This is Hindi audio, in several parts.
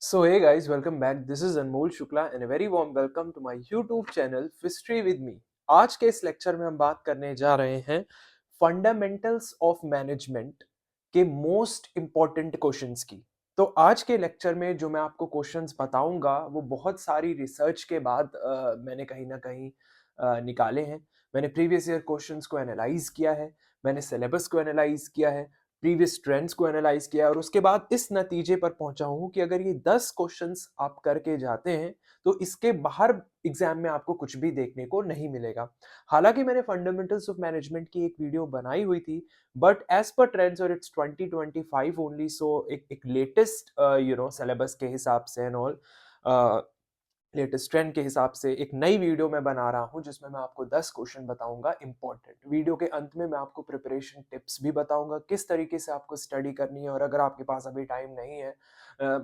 So hey guys, welcome back. This is Anmol Shukla and a very warm welcome to my YouTube channel History with me. आज के इस लेक्चर में हम बात करने जा रहे हैं फंडामेंटल्स ऑफ मैनेजमेंट के मोस्ट इम्पॉर्टेंट क्वेश्चंस की। तो आज के लेक्चर में जो मैं आपको क्वेश्चंस बताऊंगा वो बहुत सारी रिसर्च के बाद मैंने कहीं ना कहीं निकाले हैं। मैंने प्रीवियस ईयर क्वेश्चंस को एनालाइज किया है, मैंने सिलेबस को एनालाइज किया है, प्रीवियस ट्रेंड्स को एनालाइज किया और उसके बाद इस नतीजे पर पहुंचा हूं कि अगर ये 10 क्वेश्चंस आप करके जाते हैं तो इसके बाहर एग्जाम में आपको कुछ भी देखने को नहीं मिलेगा। हालांकि मैंने फंडामेंटल्स ऑफ मैनेजमेंट की एक वीडियो बनाई हुई थी, बट एज पर ट्रेंड्स और इट्स 2025 ओनली, सो एक लेटेस्ट सिलेबस के हिसाब से एंड ऑल लेटेस्ट ट्रेंड के हिसाब से एक नई वीडियो मैं बना रहा हूं जिसमें मैं आपको 10 क्वेश्चन बताऊंगा इंपॉर्टेंट। वीडियो के अंत में मैं आपको प्रिपरेशन टिप्स भी बताऊंगा किस तरीके से आपको स्टडी करनी है। और अगर आपके पास अभी टाइम नहीं है,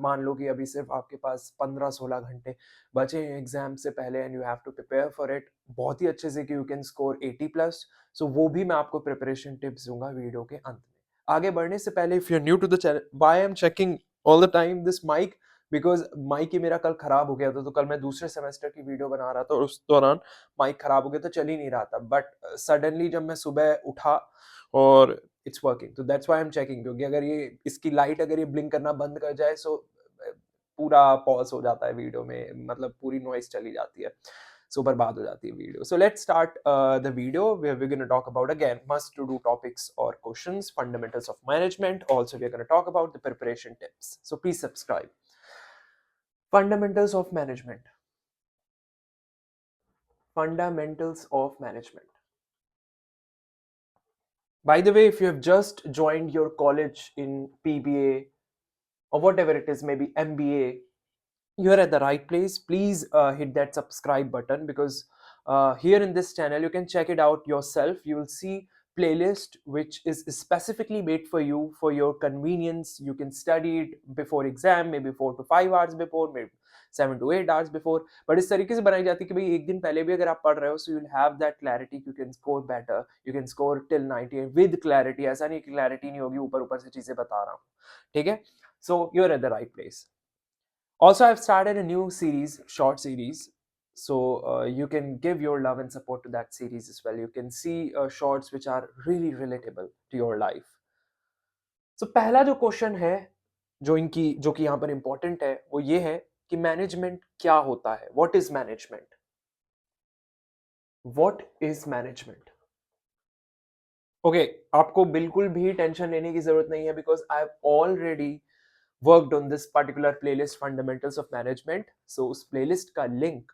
मान लो कि अभी सिर्फ आपके पास 15-16 घंटे बचे हैं एग्जाम से पहले and you have to prepare for it बहुत ही अच्छे से कि यू कैन स्कोर 80+, सो वो भी मैं आपको प्रिपरेशन टिप्स दूंगा वीडियो के अंत में। आगे बढ़ने से पहले, if you are new to the channel, why I am checking all the time this mic, because mic ही मेरा कल खराब हो गया था। तो कल मैं दूसरे सेमेस्टर की वीडियो बना रहा था और उस दौरान माइक खराब हो गया तो चल ही नहीं रहा था, बट सडनली जब मैं सुबह उठा और इट्स वर्किंग, तो that's why I am checking. क्योंकि अगर ये इसकी लाइट अगर ये ब्लिंक करना बंद कर जाए सो पूरा पॉज हो जाता है वीडियो में, मतलब पूरी नॉइस चली जाती है, सो बर्बाद हो जाती है video. So let's start the video where we gonna talk about again must to do topics और questions, fundamentals of management, also we are gonna talk about the preparation tips, so please subscribe. Fundamentals of management. Fundamentals of management. By the way, if you have just joined your college in PBA or whatever it is, maybe MBA, you are at the right place. Please hit that subscribe button because here in this channel you can check it out yourself. You will see playlist which is specifically made for you for your convenience. You can study it before exam, maybe 4 to 5 hours before, maybe 7 to 8 hours before, but इस तरीके से बनाई जाती है कि भाई एक दिन पहले भी अगर आप पढ़ रहे हो so you'll have that clarity, you can score better, you can score till 90 with clarity। ऐसा नहीं कि clarity नहीं होगी, ऊपर ऊपर से चीजें बता रहा हूँ, ठीक है। So you're at the right place. Also, I've started a new series, short series. So you can give your love and support to that series as well. You can see shorts which are really relatable to your life. So पहला जो क्वेश्चन है जो कि यहाँ पर इंपॉर्टेंट है वो ये है कि मैनेजमेंट क्या होता है। What is management? What is management? Okay, आपको बिल्कुल भी टेंशन लेने की जरूरत नहीं है because I have already worked on this particular playlist, fundamentals of management. So उस playlist का link,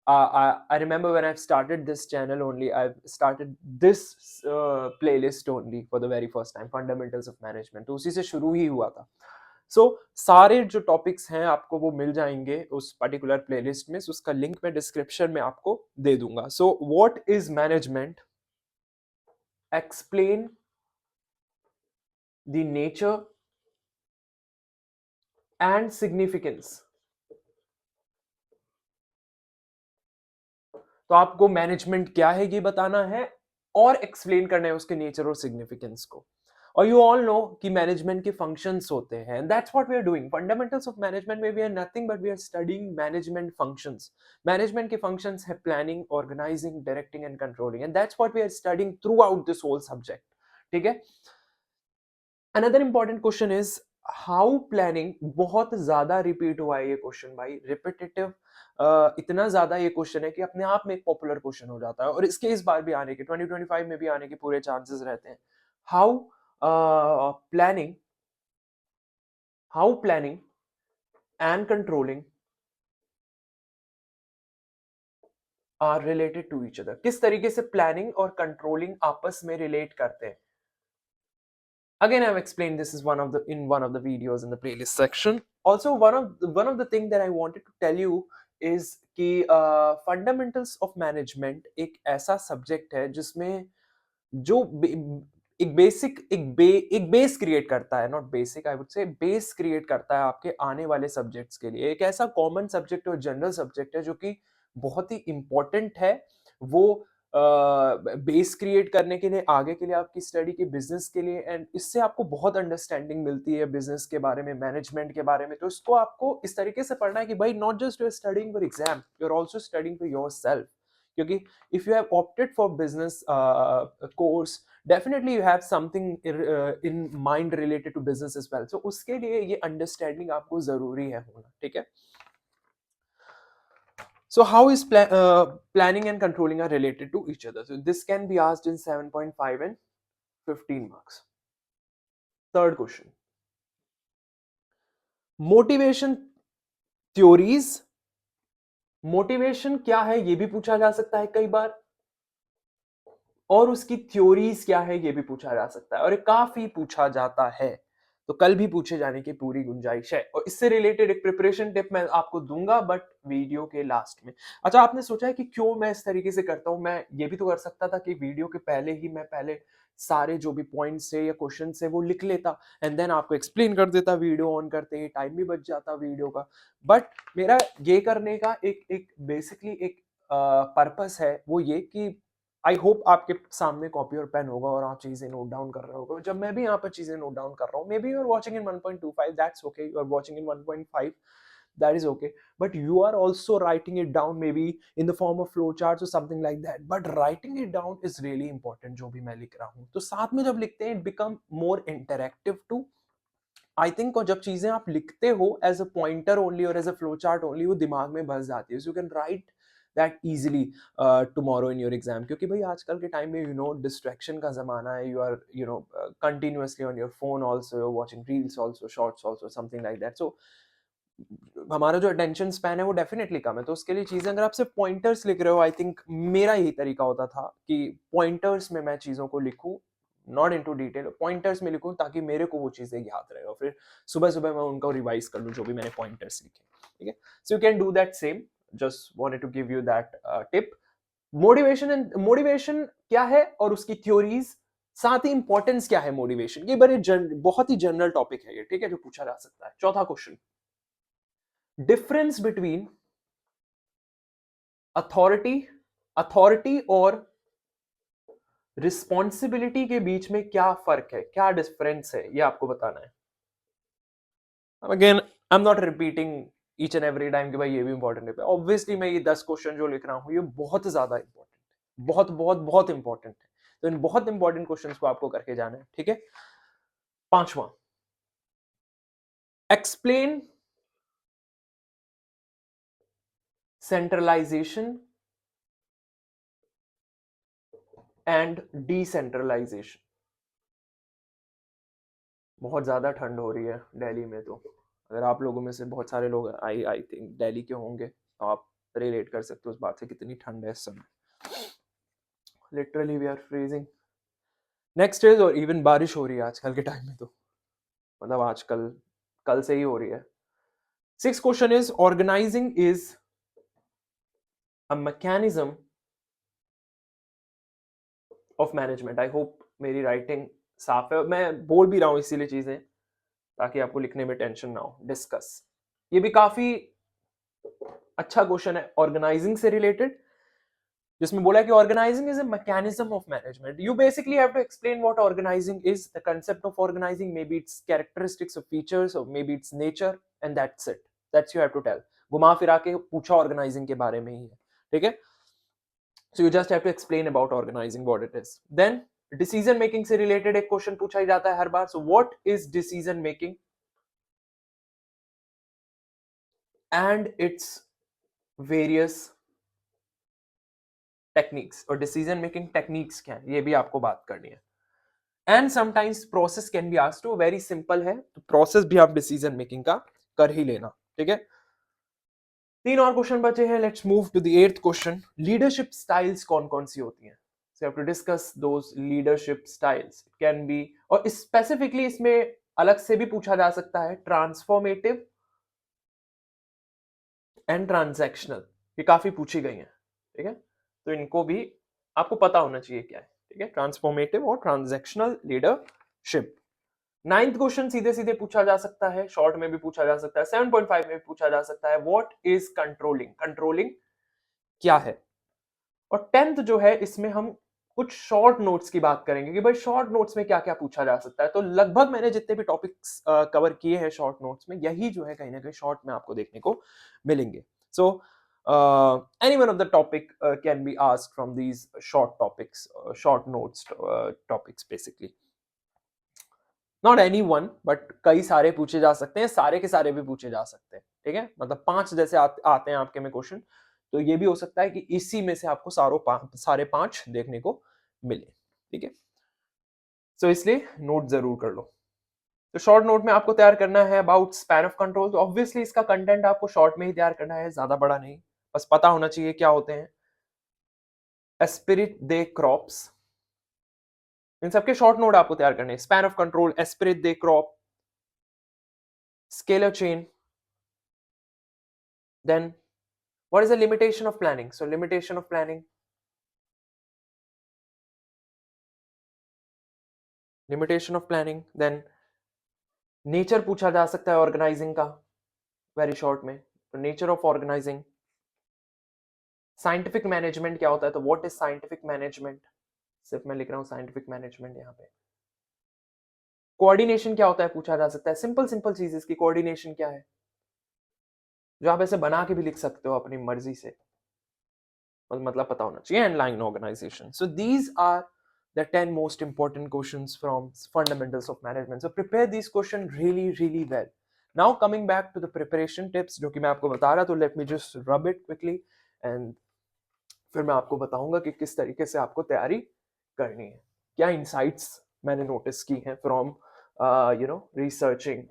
I remember when I've started this channel only, I've started this playlist only for the very first time, fundamentals of management, तो उसी से शुरू ही हुआ था। So सारे जो टॉपिक्स हैं आपको वो मिल जाएंगे उस पर्टिकुलर प्लेलिस्ट में, so उसका लिंक मैं डिस्क्रिप्शन में आपको दे दूंगा। So what is management? Explain the nature and significance। तो आपको मैनेजमेंट क्या है ये बताना है और एक्सप्लेन करना है उसके नेचर और सिग्निफिकेंस को। और यू ऑल नो कि मैनेजमेंट के फंक्शंस होते हैं and that's what we are doing. Fundamentals of management में we are nothing but we are studying management functions. Management के फंक्शंस है planning, organising, directing and controlling, and that's what we are studying throughout this whole subject, ठीक है। Another important question is how planning. बहुत ज्यादा रिपीट हुआ है ये क्वेश्चन भाई, रिपीटेटिव इतना ज्यादा ये क्वेश्चन है कि अपने आप में एक पॉपुलर क्वेश्चन हो जाता है और इसके इस बार भी आने के 2025 में भी आने के पूरे चांसेस रहते हैं। How planning and controlling are related to each other. किस तरीके से प्लानिंग और कंट्रोलिंग आपस में रिलेट करते हैं। Again, I've explained this is one of the videos in the playlist section. Also, one of the thing that I wanted to tell you is कि fundamentals of management एक ऐसा subject है जिसमें जो एक बेस क्रिएट करता है, not basic, I would say base create करता है आपके आने वाले सब्जेक्ट्स के लिए। एक ऐसा कॉमन सब्जेक्ट और जनरल सब्जेक्ट है जो कि बहुत ही इंपॉर्टेंट है। वो बेस क्रिएट करने के लिए, आगे के लिए आपकी स्टडी के बिजनेस के लिए, एंड इससे आपको बहुत अंडरस्टैंडिंग मिलती है बिजनेस के बारे में, मैनेजमेंट के बारे में। तो इसको आपको इस तरीके से पढ़ना है कि भाई not just you are studying for exam, you are also studying for yourself. क्योंकि if you have opted for business course, definitely you have something in mind related to business as well. सो उसके लिए ये अंडरस्टैंडिंग आपको जरूरी है होना, ठीक है। So how is planning and controlling are related to each other? So this can be asked in 7.5 and 15 marks. Third question. Motivation theories. Motivation क्या है ये भी पूछा जा सकता है कई बार, और उसकी थ्योरीज क्या है ये भी पूछा जा सकता है, और ये काफी पूछा जाता है, तो कल भी पूछे जाने की पूरी गुंजाइश है। और इससे रिलेटेड एक प्रिपरेशन टिप मैं आपको दूंगा, बट वीडियो के लास्ट में। अच्छा, आपने सोचा है कि क्यों मैं इस तरीके से करता हूं? मैं ये भी तो कर सकता था कि वीडियो के पहले ही मैं पहले सारे जो भी पॉइंट्स है या क्वेश्चन है वो लिख लेता, एंड देन आपको एक्सप्लेन कर देता वीडियो ऑन करते ही, टाइम भी बच जाता वीडियो का। बट मेरा ये करने का एक बेसिकली एक पर्पस है, वो ये कि आई होप आपके सामने कॉपी और पेन होगा और आप चीजें नोट डाउन कर रहे होगे। जब मैं भी यहाँ पर चीजें नोट डाउन कर रहा हूँ, maybe you are watching in 1.25, that's okay, you are watching in 1.5, that is okay, but you are also writing it down maybe in the form of flowcharts or something like that, but writing it down is really important। जो भी मैं लिख रहा हूँ तो साथ में जब लिखते हैं, it become more interactive too, I think. और जब चीजें आप लिखते हो एज अ पॉइंटर ओनली और as a flow chart only, वो दिमाग में बस जाती है, so you can write that easily tomorrow in your exam. क्योंकि भाई आजकल के टाइम में डिस्ट्रैक्शन का जमाना है, you are continuously on your phone also, you are watching reels also, shorts also, something like that. So हमारा जो अटेंशन स्पैन है वो डेफिनेटली कम है। तो उसके लिए चीजें, अगर आप सिर्फ पॉइंटर्स लिख रहे हो, आई थिंक मेरा यही तरीका होता था कि पॉइंटर्स में मैं चीजों को लिखूं, नॉट इनटू डिटेल, पॉइंटर्स में लिखूं, ताकि मेरे को वो चीजें याद रहे और फिर सुबह सुबह मैं उनको रिवाइज कर लूं जो भी मैंने पॉइंटर्स लिखे, ठीक है। So you can do that same, just wanted to give you that tip. Motivation क्या है और उसकी थ्योरीज, साथ ही इंपॉर्टेंस क्या है मोटिवेशन की, बहुत ही जनरल टॉपिक है ये, ठीक है, जो पूछा जा सकता है। चौथा क्वेश्चन, डिफरेंस बिटवीन अथॉरिटी और रिस्पॉन्सिबिलिटी के बीच में क्या फर्क है, क्या डिफरेंस है, ये आपको बताना है। Again I am not repeating each and every time कि भाई ये भी इंपॉर्टेंट है। ऑब्वियसली मैं ये 10 क्वेश्चन जो लिख रहा हूं ये बहुत ज्यादा इंपॉर्टेंट है, बहुत बहुत बहुत इंपॉर्टेंट है। तो इन बहुत इंपॉर्टेंट क्वेश्चंस को आपको करके जाना है, ठीक है। पांचवा, एक्सप्लेन सेंट्रलाइजेशन एंड डिसेंट्रलाइजेशन। बहुत ज़्यादा ठंड हो रही है दिल्ली में, तो अगर आप लोगों में से बहुत सारे लोग आई थिंक दिल्ली के होंगे, तो आप रिलेट कर सकते हो उस बात से, कितनी ठंड है इस समय। Literally we are freezing. Next is, और इवन बारिश हो रही है आजकल के टाइम में, तो मतलब आजकल कल से ही हो रही है। Six question is, organizing is a mechanism of management. I hope मेरी राइटिंग साफ है, मैं बोल भी रहा हूँ इसीलिए चीजें, ताकि आपको लिखने में टेंशन ना हो। डिस्कस, ये भी काफी अच्छा क्वेश्चन है ऑर्गेनाइजिंग से रिलेटेड, जिसमें बोला कि organising is a mechanism of management. You basically have to explain what organising is, the concept of organising, maybe its characteristics of features और maybe its nature, and that's it, that's you have to tell. घुमा फिरा के पूछा ऑर्गेनाइजिंग के बारे में ही है, ठीक है। So you just have to explain about organising what it is. Then decision making से रिलेटेड एक क्वेश्चन पूछा ही जाता है हर बार, so what is decision making and its various techniques, और डिसीजन मेकिंग टेक्निक्स क्या है ये भी आपको बात करनी है। And sometimes process can be asked, तो वेरी सिंपल है, तो प्रोसेस भी आप डिसीजन मेकिंग का कर ही लेना, ठीक है। तीन और क्वेश्चन बचे हैं, let's move to the eighth question. Leadership styles कौन कौन सी होती हैं? So have to discuss those leadership styles. It can be, और स्पेसिफिकली इसमें अलग से भी पूछा जा सकता है, ट्रांसफॉर्मेटिव एंड ट्रांजैक्शनल, ये काफी पूछी गई हैं, ठीक है। तो इनको भी आपको पता होना चाहिए क्या है, ठीक है, ट्रांसफॉर्मेटिव और ट्रांजैक्शनल लीडरशिप। नाइन्थ क्वेश्चन सीधे सीधे पूछा जा सकता है, शॉर्ट में भी पूछा जा सकता है, 7.5 में भी पूछा जा सकता है। What is controlling? कंट्रोलिंग क्या है? और 10th जो है इसमें हम कुछ शॉर्ट नोट्स की बात करेंगे कि भाई शॉर्ट नोट्स में क्या क्या पूछा जा सकता है। तो लगभग मैंने जितने भी टॉपिक्स कवर किए हैं शॉर्ट नोट्स में, यही जो है कहीं ना कहीं शॉर्ट में आपको देखने को मिलेंगे। So any one of the topic can be asked from these short topics, short notes topics basically. Not any one but कई सारे पूछे जा सकते हैं, सारे के सारे भी पूछे जा सकते हैं। ठीक है, मतलब 5 जैसे आते हैं आपके में क्वेश्चन, तो ये भी हो सकता है कि इसी में से आपको सारे 5 देखने को मिले। ठीक है, सो इसलिए नोट जरूर कर लो। तो शॉर्ट नोट में आपको तैयार करना है अबाउट स्पैन ऑफ कंट्रोल। तो ऑब्वियसली इसका कंटेंट आपको शॉर्ट में ही तैयार करना है, ज्यादा बड़ा नहीं, बस पता होना चाहिए क्या होते हैं एस्पिरिट दे क्रॉप्स। इन सबके शॉर्ट नोट आपको तैयार करने हैं। Span of control, esprit de corps, scalar chain, then what is the limitation of planning? So limitation of planning, then nature पूछा जा सकता है ऑर्गेनाइजिंग का वेरी शॉर्ट में, तो nature of organizing. Scientific management क्या होता है, तो व्हाट इज साइंटिफिक मैनेजमेंट, सिर्फ मैं लिख रहा हूं साइंटिफिक मैनेजमेंट यहाँ पे। कोऑर्डिनेशन क्या होता है पूछा जा सकता है, सिंपल सिंपल चीजेस की कोऑर्डिनेशन क्या है, जो आप ऐसे बना के भी लिख सकते हो अपनी मर्जी से, मतलब पता होना चाहिए। And line organization. So these are the 10 most important questions from fundamentals of management. So prepare these questions really, really well. Now coming back to the preparation tips जो कि मैं आपको बता रहा, तो let me just rub it quickly and फिर मैं आपको बताऊंगा कि किस तरीके से आपको तैयारी करनी है, क्या insights मैंने नोटिस की हैं from researching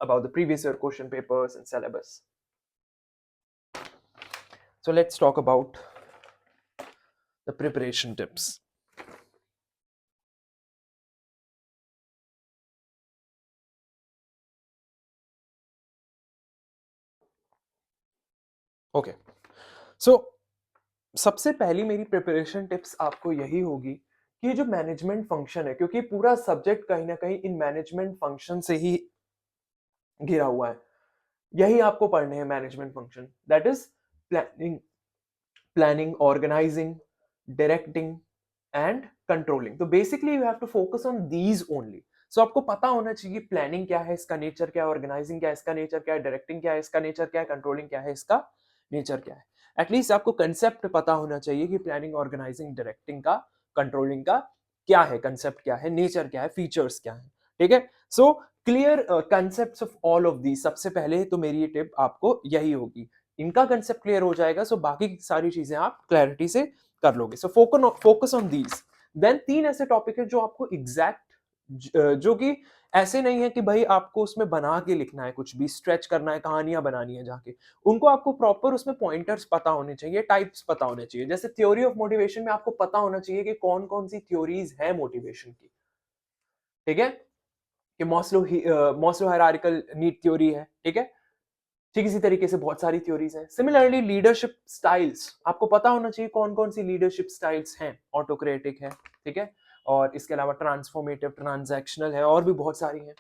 about the previous year question papers and syllabus. So let's talk about the preparation tips. Okay, so सबसे पहली मेरी प्रिपरेशन टिप्स आपको यही होगी कि ये जो मैनेजमेंट फंक्शन है, क्योंकि पूरा सब्जेक्ट कहीं ना कहीं इन मैनेजमेंट फंक्शन से ही घिरा हुआ है, यही आपको पढ़ने हैं management function, that is planning, organising, directing and controlling. तो basically you have to focus on these only. So आपको पता होना चाहिए प्लानिंग क्या है, इसका नेचर क्या है, ऑर्गेनाइजिंग क्या है, इसका नेचर क्या है, डायरेक्टिंग क्या है, इसका नेचर क्या है, कंट्रोलिंग क्या है, इसका नेचर क्या है। एटलीस्ट आपको कंसेप्ट पता होना चाहिए कि प्लानिंग, ऑर्गेनाइजिंग, डायरेक्टिंग का, कंट्रोलिंग का क्या है, कंसेप्ट क्या है, नेचर क्या है, फीचर्स क्या है। ठीक है, so clear concepts of all of the. सबसे पहले तो मेरी ये टिप आपको यही होगी, इनका कंसेप्ट क्लियर हो जाएगा, सो बाकी की सारी चीजें आप क्लैरिटी से कर लोगे। So focus on these. Then 3 ऐसे टॉपिक है जो आपको एग्जैक्ट, जो कि ऐसे नहीं है कि भाई आपको उसमें बना के लिखना है, कुछ भी स्ट्रेच करना है, कहानियां बनानी है जाके, उनको आपको प्रॉपर उसमें पॉइंटर्स पता होने चाहिए, टाइप्स पता होने चाहिए। जैसे थ्योरी ऑफ मोटिवेशन में आपको पता होना चाहिए कि कौन कौन सी थ्योरीज है मोटिवेशन की। ठीक है, कि मॉस्लो हायरार्किकल नीड थ्योरी है। ठीक है, ठीक इसी तरीके से बहुत सारी थ्योरीज हैं। सिमिलरली लीडरशिप स्टाइल्स, आपको पता होना चाहिए कौन कौन सी लीडरशिप स्टाइल्स हैं। ऑटोक्रेटिक है, ठीक है, और इसके अलावा ट्रांसफॉर्मेटिव, ट्रांजैक्शनल है, और भी बहुत सारी हैं।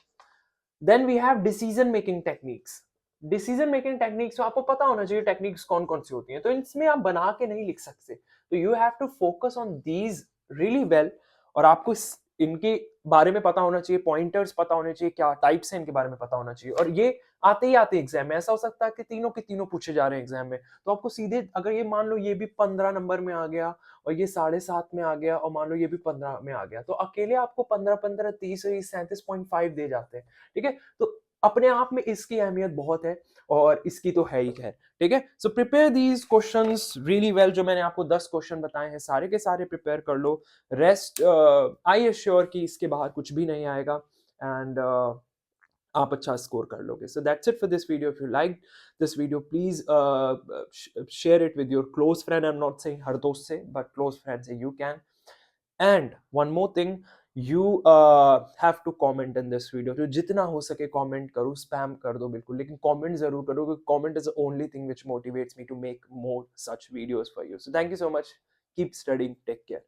Then we have decision making techniques. Decision making techniques में आपको पता होना चाहिए टेक्निक्स कौन कौन सी होती हैं, तो इसमें आप बना के नहीं लिख सकते, तो you have to focus on these really well. और आपको इनके बारे में पता होना चाहिए, पॉइंटर्स पता होने चाहिए, क्या टाइप्स हैं इनके बारे में पता होना चाहिए। और ये आते ही आते एग्जाम में ऐसा हो सकता है कि तीनों के तीनों पूछे जा रहे हैं एग्जाम में, तो आपको सीधे, अगर ये मान लो ये भी 15 नंबर में आ गया और ये 7.5 में आ गया, और मान लो ये भी 15 में आ गया, तो अकेले आपको 15 15 30 37.5 दे जाते हैं। ठीक है, तो अपने आप में इसकी अहमियत बहुत है, और इसकी तो है ही है। ठीक है, so prepare these questions really well. जो मैंने आपको 10 क्वेश्चन बताए हैं, सारे के सारे प्रिपेयर कर लो। रेस्ट आई एश्योर कि इसके बाहर कुछ भी नहीं आएगा, एंड आप अच्छा स्कोर कर लोगे। So that's it for this video. If you like this video, please share it with your close friend. I am not saying हर दोस्त से, बट क्लोज फ्रेंड से you can. And one more thing, you have to comment in this video। तो जितना हो सके कमेंट करो, स्पैम कर दो बिल्कुल, लेकिन कमेंट जरूर करो, क्योंकि comment is the only thing which motivates me to make more such videos for you। So thank you so much, keep studying, take care।